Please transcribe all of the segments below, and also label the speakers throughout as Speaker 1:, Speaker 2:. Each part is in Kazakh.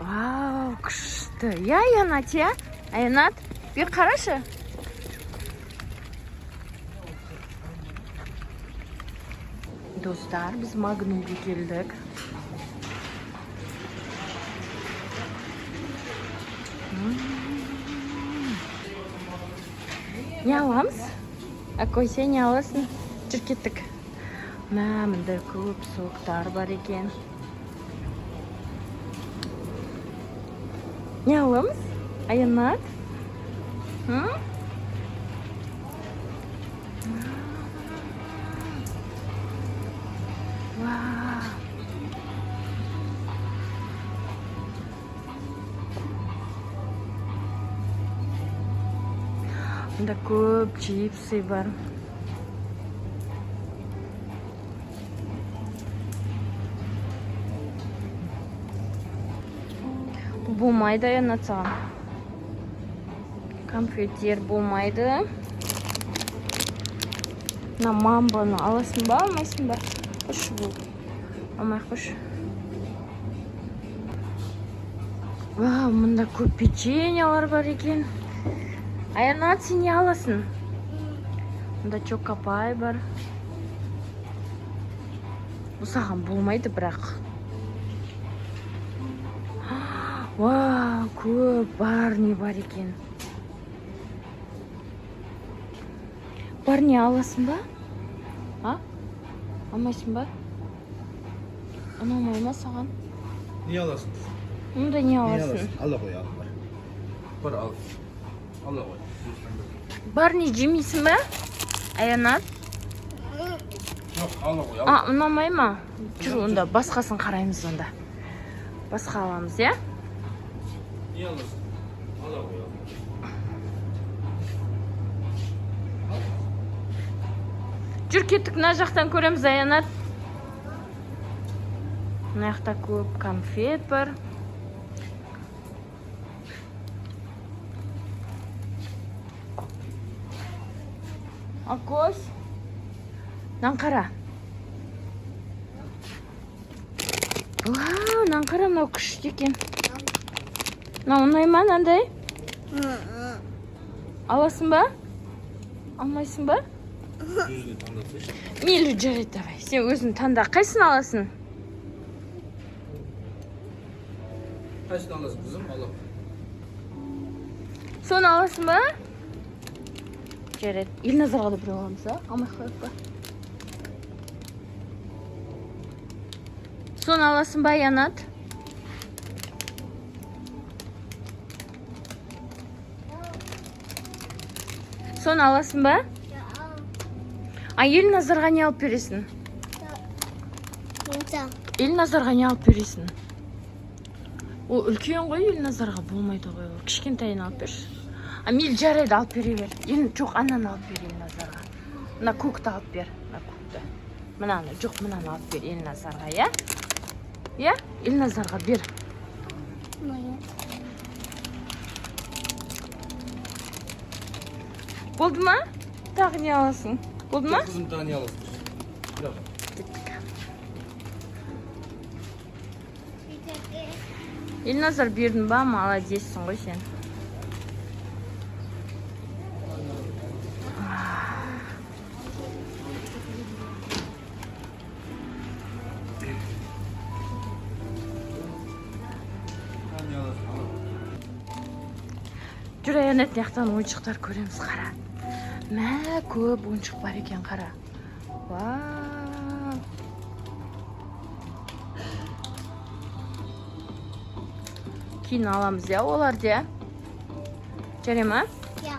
Speaker 1: Вау, күшті. Я, Аянат, я? Аянат, bir қарашы. Достар, біз Магнумға келдік. Не аламыз? Әкой, сен не аласың? Жүр кеттік. Мында көп соқтар бар екен. Не аламыз? Аянат? Мында көп чипсы бар. Бұл болмайды, Аянат саған. Конфеттер болмайды. Мына мамбаны аласың ба, алмайсың ба? Қош бұл. Алмай қош. Вау, мында көп печеньялар бар екен. Аянат, сен не аласың? Мында чокопай бар. Бұл саған болмайды бірақ. Вау, көп барни бар екен. Барни аласың ба? Алмайсың ба? Ұнамай ма саған?
Speaker 2: Не аласың?
Speaker 1: Мұнда не аласың?
Speaker 2: Ала қой, ала. Бір ал. Ала қой.
Speaker 1: Барни жемейсің ба? Аянат?
Speaker 2: Жоқ, ала қой.
Speaker 1: Ұнамай ма? Жүр, онда басқасын қараймыз онда. Басқа аламыз, я?
Speaker 2: Не аласың? Ала қой.
Speaker 1: Жүр кеттік, мына жақтан көреміз, Аянат. Мына жақта көп конфет бар. Акос, мынаны қара. Вау, мынаны қара, мынау күшті екен. Мынау ұнай ма, мынандай? Аласың ба? Алмайсың ба?
Speaker 2: Өзіңе таңдатшы.
Speaker 1: Мейлі, жарайды, давай. Сен өзің таңда. Қайсыны аласың?
Speaker 2: Қайсыны аласың, қызым? Ала.
Speaker 1: Соны аласың ба? Жарайды. Елназарға да бір аламыз, алмай қойып ба? Соны аласың ба, Аянат? Соны аласың ба? Елназарға не алып бересің? Елназарға не алып бересің? Ол үлкен ғой, Елназарға болмайды ғой. Кішкентайын алып берші. Мейлі, жарайды, алып бере бер. Жоқ, ананы алып бер Елназарға. Мына көкті алып бер. Мынаны, жоқ, мынаны алып бер Елназарға, я? Я? Елназарға бер. Болды ма? Тағы не аласың? Болды ма?
Speaker 2: Қызым, тағы не аласың?
Speaker 1: Елназар бердің ба? Молодецсің ғой сен. Жүр, Аянат, мынаяқтан ойыншықтар көреміз, қара. Мә, көп ойыншық бар екен, қара. Вау. Кейін аламыз, я, оларды, я? Жарай ма?
Speaker 3: Я.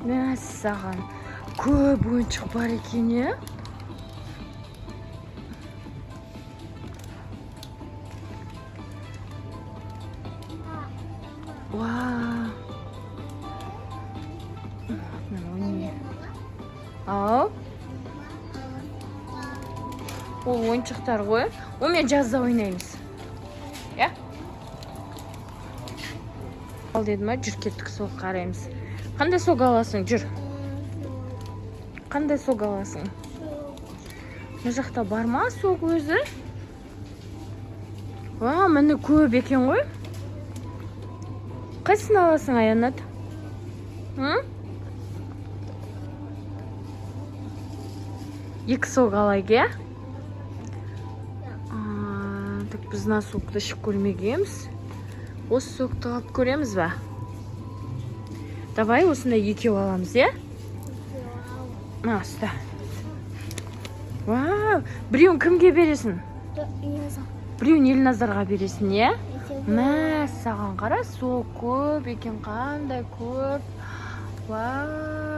Speaker 1: Мә, саған көп ойыншық бар екен, я? Вау. Ау. Ол ойыншықтар ғой. Онымен жазда ойнаймыз. Я? Ал дедім ма, жүр кеттік, сол қараймыз. Қандай сок аласың, жүр. Қандай сок аласың? Мына жақта бар ма сок өзі? Ва, міне көп екен ғой. Қайсысын аласың, Аянат? Екі сок алайық, е? Так, біз мына сокты ішіп көрмегенбіз. Осы сокты алып көреміз бе? Давай, осында екеу аламыз, е? Аста. Вау, біреуін кімге бересің? Біреуін Елназарға бересің, е? Мә, саған қара, сок көп екен, қандай көп. Вау.